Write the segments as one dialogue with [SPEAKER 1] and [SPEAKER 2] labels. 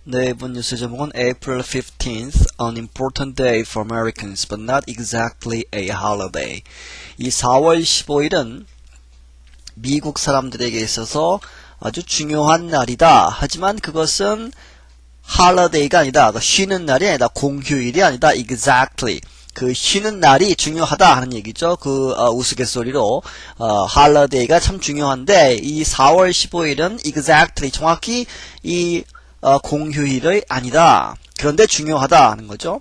[SPEAKER 1] 네, 이번 뉴스 제목은 April 15th, an important day for Americans, but not exactly a holiday. 이 4월 15일은 미국 사람들에게 있어서 아주 중요한 날이다. 하지만 그것은 holiday가 아니다. 쉬는 날이 아니다. 공휴일이 아니다. exactly. 그 쉬는 날이 중요하다 하는 얘기죠. 그 우스갯소리로 holiday가 참 중요한데 이 4월 15일은 exactly 정확히 이 공휴일이 아니다. 그런데 중요하다 하는 거죠.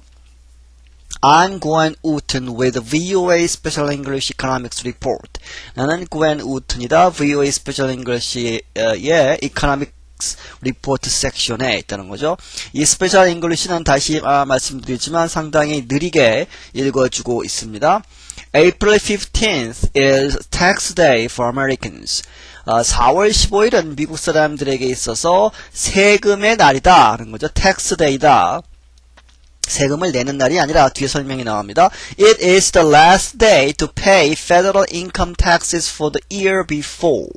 [SPEAKER 1] I'm Gwen Wooten with VOA Special English Economics Report. 나는 Gwen Wooten이다. VOA Special English의 Economics Report 섹션에 있다는 거죠. 이 Special English는 다시 말씀드리지만 상당히 느리게 읽어주고 있습니다. April 15th is Tax Day for Americans. 4월 15일은 미국 사람들에게 있어서 세금의 날이다 하는 거죠. Tax Day다. 세금을 내는 날이 아니라 뒤에 설명이 나옵니다. It is the last day to pay federal income taxes for the year before.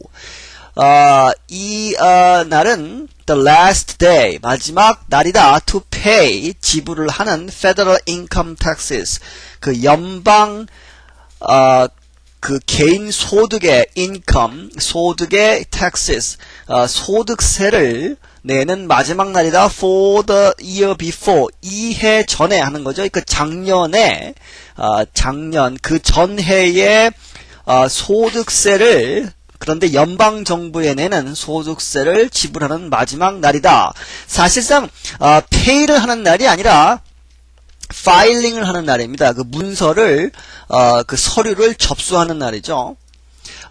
[SPEAKER 1] 이 날은 the last day, 마지막 날이다. To pay, 지불을 하는 federal income taxes. 그 연방 그 개인 소득의 income, 소득의 taxes, 소득세를 내는 마지막 날이다. For the year before, 이 해 전에 하는 거죠. 그 작년에, 그 전해의 소득세를 그런데 연방정부에 내는 소득세를 지불하는 마지막 날이다. 사실상 pay를 하는 날이 아니라 파일링을 하는 날입니다. 그 문서를 그 서류를 접수하는 날이죠.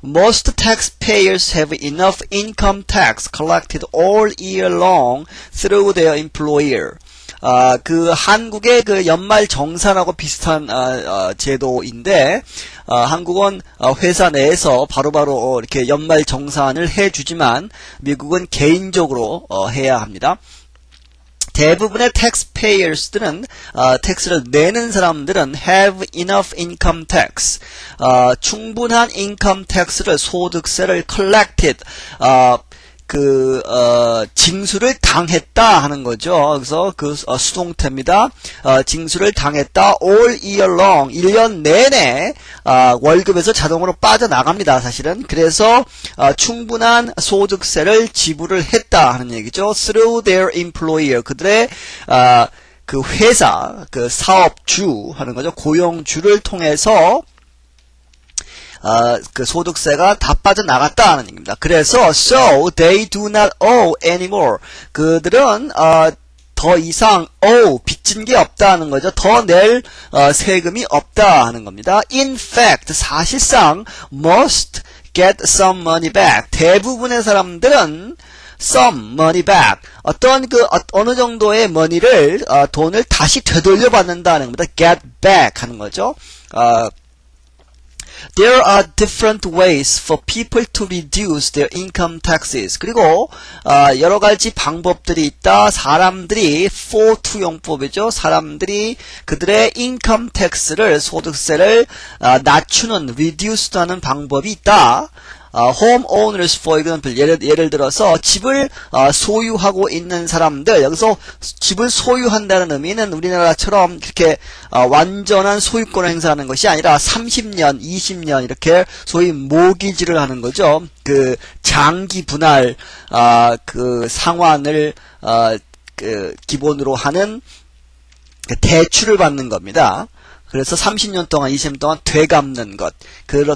[SPEAKER 1] Most taxpayers have enough income tax collected all year long through their employer. 그 한국의 그 연말 정산하고 비슷한 제도인데 한국은 회사 내에서 바로바로 이렇게 연말 정산을 해주지만 미국은 개인적으로 해야 합니다. 대부분의 taxpayers들은 텍스를 내는 사람들은 have enough income tax, 충분한 income tax를 소득세를 collected, 징수를 당했다 하는 거죠. 그래서 그 수동태입니다. 징수를 당했다. all year long, 1년 내내 월급에서 자동으로 빠져나갑니다. 사실은. 그래서 충분한 소득세를 지불을 했다 하는 얘기죠. through their employer, 그들의 그 회사, 그 사업주 하는 거죠. 고용주를 통해서 그 소득세가 다 빠져나갔다 하는 얘기입니다. 그래서 so they do not owe anymore. 그들은 더 이상 빚진 게 없다 하는 거죠. 더 낼 세금이 없다 하는 겁니다. In fact, 사실상 must get some money back. 대부분의 사람들은 some money back. 어느 정도의 money를 돈을 다시 되돌려 받는다는 겁니다. get back 하는 거죠. There are different ways for people to reduce their income taxes. 그리고 여러 가지 방법들이 있다. 사람들이 for to용법이죠. 사람들이 그들의 income tax를 소득세를 낮추는 reduce 하는 방법이 있다. homeowners for example, 예를 들어서 집을 소유하고 있는 사람들, 여기서 집을 소유한다는 의미는 우리나라처럼 그렇게 완전한 소유권을 행사하는 것이 아니라 30년, 20년 이렇게 소위 모기지를 하는 거죠. 그 장기 분할 그 상환을 기본으로 하는 대출을 받는 겁니다. 그래서 30년 동안, 20년 동안 되갚는 것.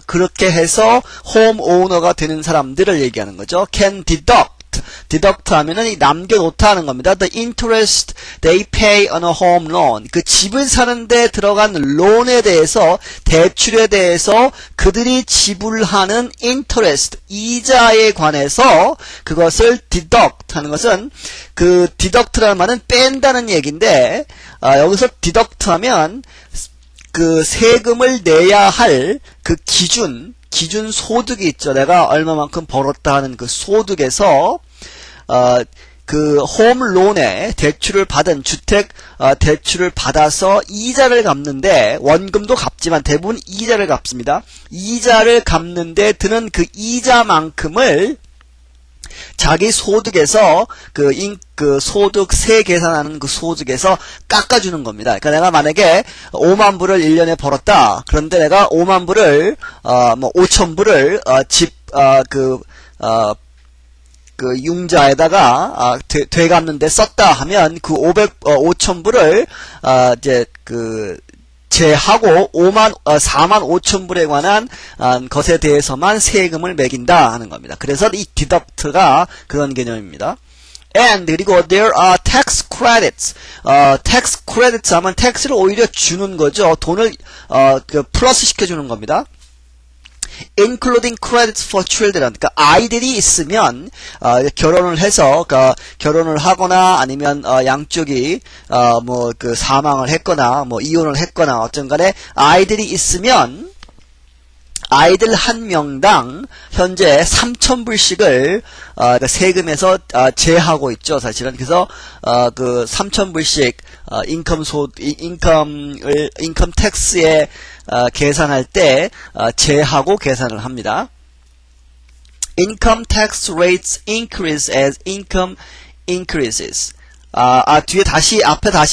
[SPEAKER 1] 그렇게 해서 홈오너가 되는 사람들을 얘기하는 거죠. can deduct. deduct 하면은 남겨놓다 하는 겁니다. The interest they pay on a home loan. 그 집을 사는데 들어간 론에 대해서, 대출에 대해서 그들이 지불하는 interest, 이자에 관해서 그것을 deduct 하는 것은 그 deduct라는 말은 뺀다는 얘기인데 여기서 deduct 하면 그 세금을 내야 할 그 기준 소득이 있죠. 내가 얼마만큼 벌었다 하는 그 소득에서 그 홈론에 대출을 받은 주택 대출을 받아서 이자를 갚는데 원금도 갚지만 대부분 이자를 갚습니다. 이자를 갚는데 드는 그 이자만큼을 자기 소득에서 그 소득세 계산하는 그 소득에서 깎아주는 겁니다. 그러니까 내가 만약에 5만 불을 1년에 벌었다. 그런데 내가 5만 불을, 5천 불을, 그 융자에다가, 되갚는데 썼다 하면 그 5천 불을, 제하고 4만 5천 불에 관한 것에 대해서만 세금을 매긴다 하는 겁니다. 그래서 이 디덕트가 그런 개념입니다. And 그리고 there are tax credits. tax credits 하면 텍스를 오히려 주는 거죠. 돈을 플러스 시켜주는 겁니다. including credits for children. 그러니까 아이들이 있으면 결혼을 해서 결혼을 하거나 아니면 양쪽이 사망을 했거나 이혼을 했거나 어쩐간에 아이들이 있으면 아이들 한 명당 현재 3,000불씩을 세금에서 제하고 있죠, 사실은. 그래서 그 3,000불씩 인컴 텍스에 계산할 때 제하고 계산을 합니다. Income tax rates increase as income increases. 앞에 다시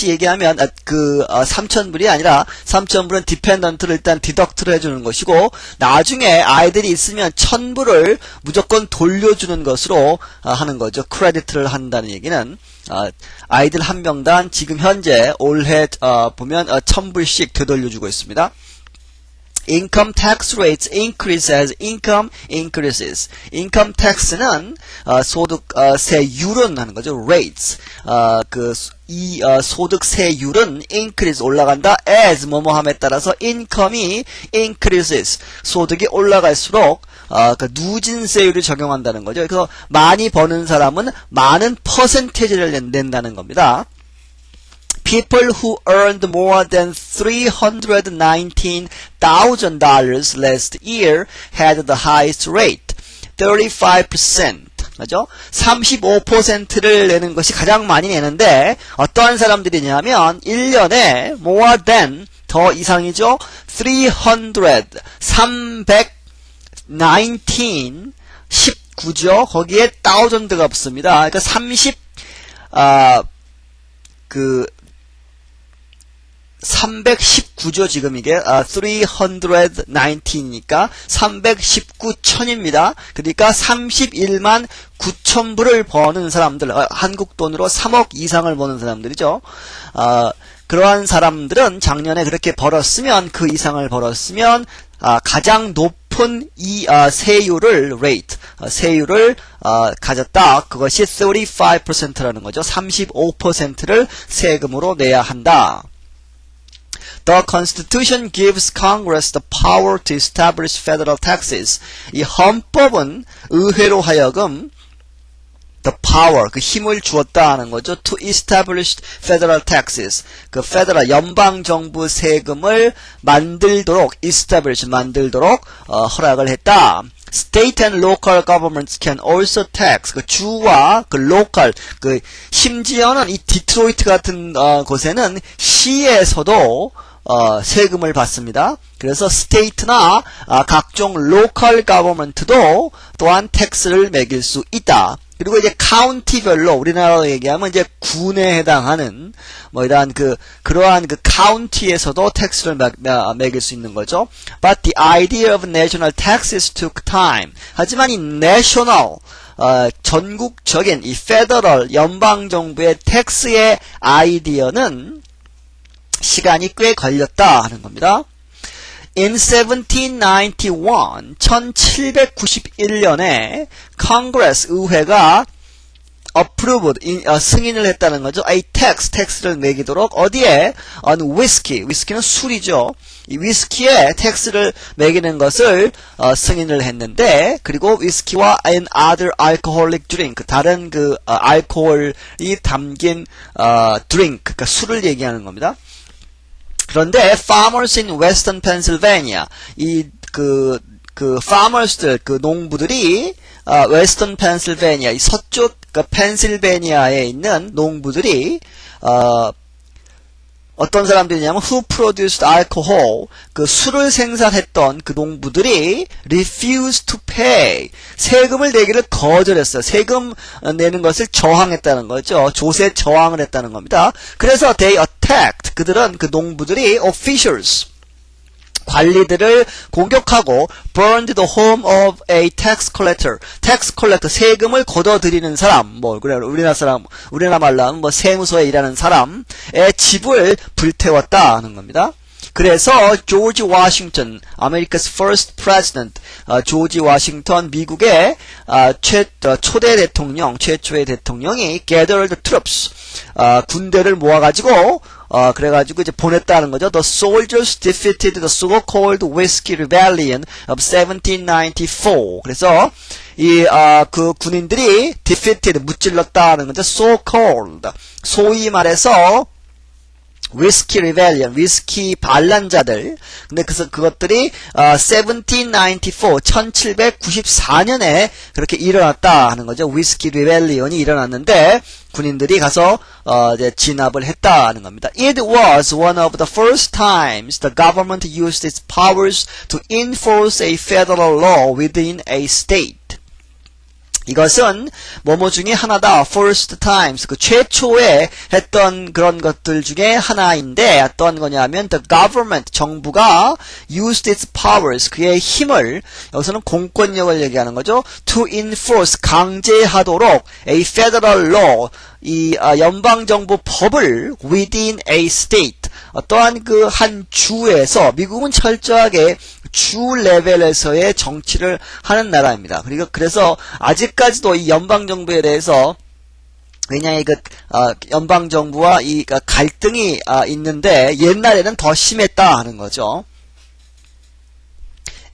[SPEAKER 1] 얘기하면, 3,000불이 아니라, 3,000불은 디펜던트를 일단 디덕트를 해주는 것이고, 나중에 아이들이 있으면 1,000불을 무조건 돌려주는 것으로 하는 거죠. 크레디트를 한다는 얘기는, 아이들 한 명당 지금 현재 올해, 보면, 1,000불씩 되돌려주고 있습니다. Income tax rates increase as income increases. Income tax는 소득세율은 하는 거죠. rates. 소득세율은 increase 올라간다. as 뭐뭐함에 따라서 income이 increases. 소득이 올라갈수록 누진세율을 적용한다는 거죠. 그래서 많이 버는 사람은 많은 퍼센테이지를 낸다는 겁니다. People who earned more than $319,000 last year had the highest rate, 35%. 맞죠? 35%를 내는 것이 가장 많이 내는데 어떠한 사람들이냐면 1년에 more than 더 이상이죠? 19죠. 거기에 thousand가 붙습니다. 그러니까 319죠, 지금 이게. 319니까 319천입니다. 그러니까 31만 9천 불을 버는 사람들, 한국 돈으로 3억 이상을 버는 사람들이죠. 그러한 사람들은 작년에 그렇게 벌었으면, 그 이상을 벌었으면, 가장 높은 세율을, 세율을, 가졌다. 그것이 35%라는 거죠. 35%를 세금으로 내야 한다. The Constitution gives Congress the power to establish federal taxes. 이 헌법은 의회로 하여금 the power, 그 힘을 주었다 하는 거죠. To establish federal taxes. 그 federal, 연방정부 세금을 만들도록, 만들도록 허락을 했다. State and local governments can also tax. 그 주와 그 local, 심지어는 이 디트로이트 같은 곳에는 시에서도 세금을 받습니다. 그래서 스테이트나 각종 로컬 가버먼트도 또한 텍스를 매길 수 있다. 그리고 이제 카운티별로 우리나라로 얘기하면 이제 군에 해당하는 이러한 그러한 카운티에서도 텍스를 매길 수 있는 거죠. But the idea of national taxes took time. 하지만 이 national 전국적인 이 federal 연방 정부의 텍스의 아이디어는 시간이 꽤 걸렸다 하는 겁니다. In 1791년에 Congress 의회가 approved, 승인을 했다는 거죠. A 텍스를 매기도록 어디에? On whiskey. whiskey는 술이죠. 이 위스키에 텍스를 매기는 것을 승인을 했는데, 그리고 위스키와 and other alcoholic drink, 다른 알코올이 담긴 drink, 그러니까 술을 얘기하는 겁니다. 그런데 farmers in western Pennsylvania, farmers들, 농부들이 western Pennsylvania, 이 서쪽 펜실베니아에 있는 농부들이 어떤 사람들이냐면 who produced alcohol 그 술을 생산했던 그 농부들이 refused to pay 세금을 내기를 거절했어요. 세금 내는 것을 저항했다는 거죠. 조세 저항을 했다는 겁니다. 그래서 they attacked 그들은 그 농부들이 officials 관리들을 공격하고 burned the home of a tax collector. tax collector 세금을 걷어들이는 사람, 뭐 그래 우리나라 말로 하면 뭐 세무서에 일하는 사람의 집을 불태웠다 하는 겁니다. 그래서 조지 워싱턴, America's first president, 조지 워싱턴 미국의 초대 대통령, 최초의 대통령이 gathered troops, 군대를 모아가지고 그래가지고 이제 보냈다는 거죠. The soldiers defeated the so-called Whiskey Rebellion of 1794. 그래서 그 군인들이 defeated 무찔렀다는 거죠. So-called 소위 말해서 위스키 리벨리언, 위스키 반란자들. 근데 그것들이 1794년에 그렇게 일어났다 하는 거죠. 위스키 리벨리언이 일어났는데 군인들이 가서 이제 진압을 했다 하는 겁니다. It was one of the first times the government used its powers to enforce a federal law within a state. 이것은 뭐뭐 중에 하나다. first times 그 최초에 했던 그런 것들 중에 하나인데 어떤 거냐면 the government 정부가 used its powers 그의 힘을 여기서는 공권력을 얘기하는 거죠. to enforce 강제하도록 a federal law 이 연방정부 법을 within a state 어떠한 그 한 주에서 미국은 철저하게 주 레벨에서의 정치를 하는 나라입니다. 그래서 아직까지도 이 연방정부에 대해서 왜냐하면 연방정부와 이 갈등이 있는데 옛날에는 더 심했다 하는 거죠.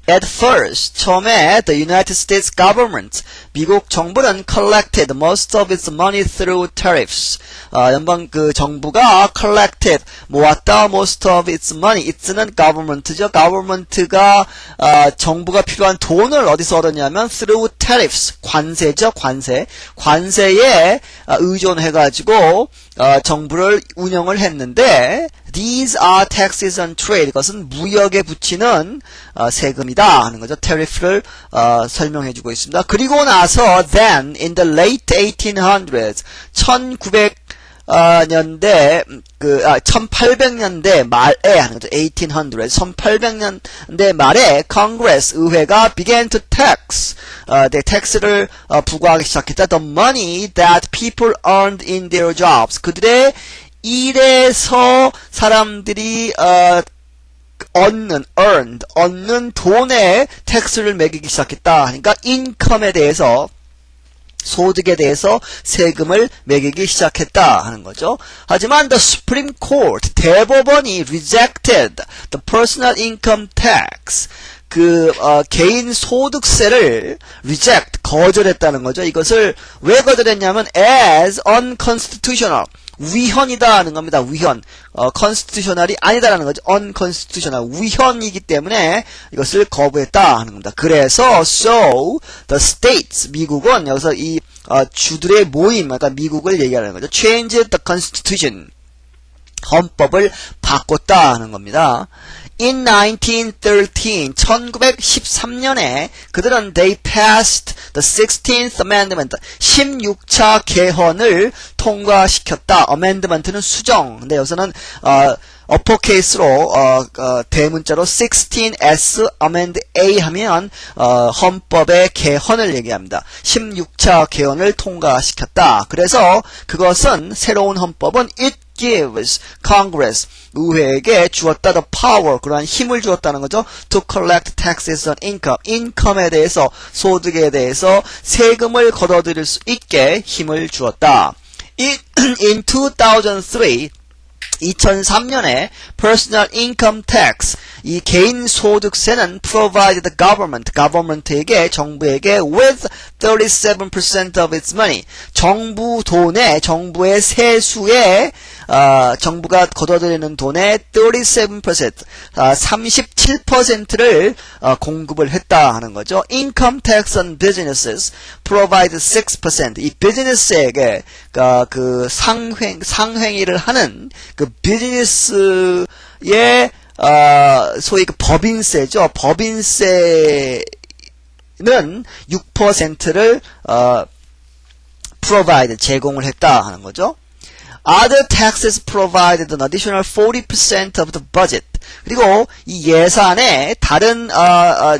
[SPEAKER 1] At first, 처음에 the United States government, 미국 정부는 collected most of its money through tariffs. 연방 정부가 collected 모았다 most of its money. it's는 government죠. government가 정부가 필요한 돈을 어디서 얻었냐면 through tariffs. 관세죠. 관세에 의존해가지고 정부를 운영을 했는데 these are taxes on trade. 이것은 무역에 붙이는 세금이다 하는 거죠. tariff를 설명해주고 있습니다. 그리고 나서 then in the late 1800s 1800년대 말에 하는 거죠. 1800년대 말에 Congress 의회가 began to tax 텍스를 부과하기 시작했다. The money that people earned in their jobs. 그들의 일에서 사람들이 얻는 돈에 텍스를 매기기 시작했다. 그러니까 인컴에 대해서 소득에 대해서 세금을 매기기 시작했다 하는 거죠. 하지만 the Supreme Court 대법원이 rejected the personal income tax 개인 소득세를 reject 거절했다는 거죠. 이것을 왜 거절했냐면 as unconstitutional 위헌이다 하는 겁니다. 위헌. constitutional이 아니다라는 거죠. unconstitutional. 위헌이기 때문에 이것을 거부했다 하는 겁니다. 그래서 so the states 미국은 여기서 이 주들의 모임, 그러니까 미국을 얘기하는 거죠. changed the constitution. 헌법을 바꿨다 하는 겁니다. In 1913년에 그들은 they passed the 16th Amendment, 16차 개헌을 통과시켰다. Amendment는 수정. 근데 여기서는 어퍼케이스로 대문자로 16S Amend A 하면 헌법의 개헌을 얘기합니다. 16차 개헌을 통과시켰다. 그래서 그것은 새로운 헌법은 it gives Congress 의회에게 주었다 the power 그러한 힘을 주었다는 거죠. to collect taxes on income 인컴에 대해서 소득에 대해서 세금을 걷어들일 수 있게 힘을 주었다. In 2003년에 personal income tax 이 개인 소득세는 provide the government에게 정부에게 with 37% of its money. 정부의 세수에 정부가 걷어들이는 돈의 37%, 37%를 공급을 했다 하는 거죠. Income tax on businesses provide 6%. 이 비즈니스에게 그 상행위를 하는 그 비즈니스의 소위 그 법인세죠. 법인세는 6%를 provide 제공을 했다 하는 거죠. Other taxes provided an additional 40% of the budget. 그리고 이 예산에 다른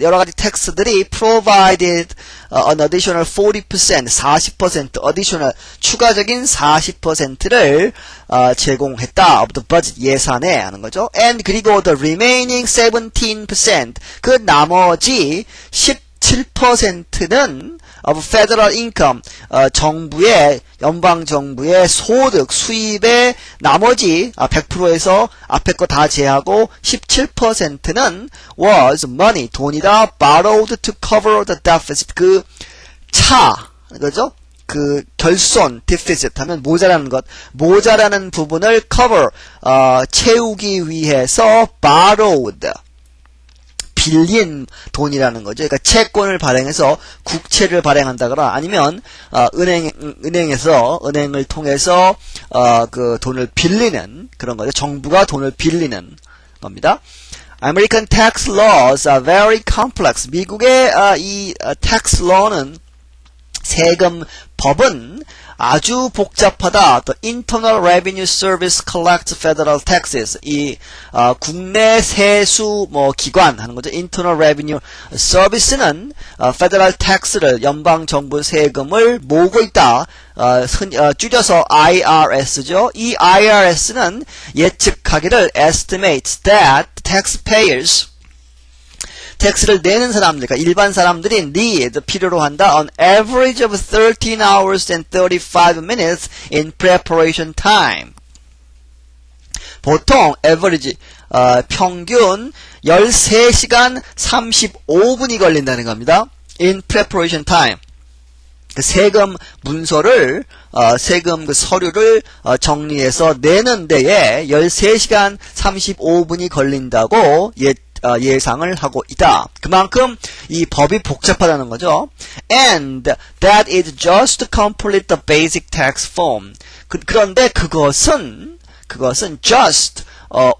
[SPEAKER 1] 여러 가지 텍스들이 provided an additional 40%, 40%, additional 추가적인 40%를 제공했다 of the budget 예산에 하는 거죠. And 그리고 the remaining 17%, 그 나머지 17%는 of federal income, 연방 정부의 소득, 수입의 나머지 100%에서 앞에 거 다 제하고 17%는 was money, 돈이다, borrowed to cover the deficit, 그죠? 그 결손, deficit 하면 모자라는 부분을 cover, 채우기 위해서 borrowed, 빌린 돈이라는 거죠. 그러니까 채권을 발행해서 국채를 발행한다거나 아니면 은행을 통해서 그 돈을 빌리는 그런 거죠. 정부가 돈을 빌리는 겁니다. American tax laws are very complex. 미국의 이 tax law는 세금 법은 아주 복잡하다. The Internal Revenue Service collects federal taxes. 이 국내 세수 기관 하는 거죠. Internal Revenue Service는 federal tax를 연방 정부 세금을 모으고 있다. 줄여서 IRS죠. 이 IRS는 예측하기를 estimates that taxpayers 텍스를 내는 사람들, 그러니까 일반 사람들이 need, 필요로 한다. On average of 13 hours and 35 minutes in preparation time. 보통 average, 평균 13시간 35분이 걸린다는 겁니다. In preparation time. 그 세금 문서를, 세금 그 서류를 정리해서 내는 데에 13시간 35분이 걸린다고 예상을 하고 있다. 그만큼 이 법이 복잡하다는 거죠. And that is just to complete the basic tax form. 그런데 그것은 just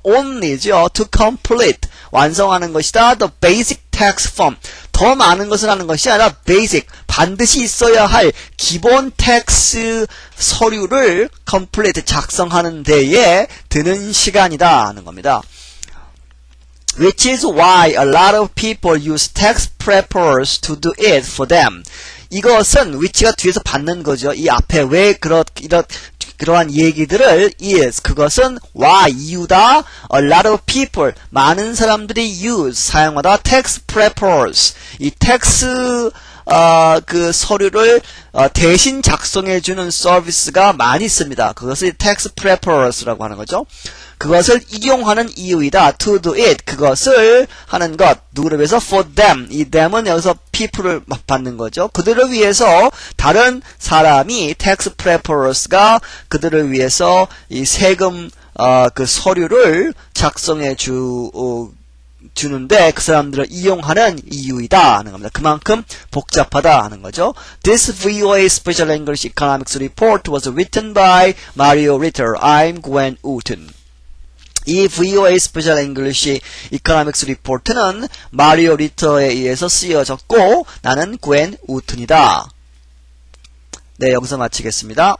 [SPEAKER 1] only죠. To complete 완성하는 것이다. The basic tax form. 더 많은 것을 하는 것이 아니라 basic 반드시 있어야 할 기본 텍스 서류를 complete 작성하는 데에 드는 시간이다 하는 겁니다. Which is why a lot of people use tax preparers to do it for them. 이것은 which가 뒤에서 받는 거죠. 이 앞에 왜 그러한 얘기들을 is 그것은 why 이유다. A lot of people 많은 사람들이 사용하다 tax preparers 이 텍스 그 서류를 대신 작성해주는 서비스가 많이 있습니다. 그것을 tax preparers라고 하는 거죠. 그것을 이용하는 이유이다. To do it. 그것을 하는 것. 누구를 위해서? For them. 이 them은 여기서 people을 받는 거죠. 그들을 위해서 다른 사람이 tax preparers가 그들을 위해서 이 세금 그 서류를 작성해 주는데 그 사람들을 이용하는 이유이다 하는 겁니다. 그만큼 복잡하다 하는 거죠. This VOA Special English Economics Report was written by Mario Ritter. I'm Gwen Wooten. 이 VOA Special English Economics Report는 마리오 리터에 의해서 쓰여졌고 나는 Gwen Wooten이다. 네, 여기서 마치겠습니다.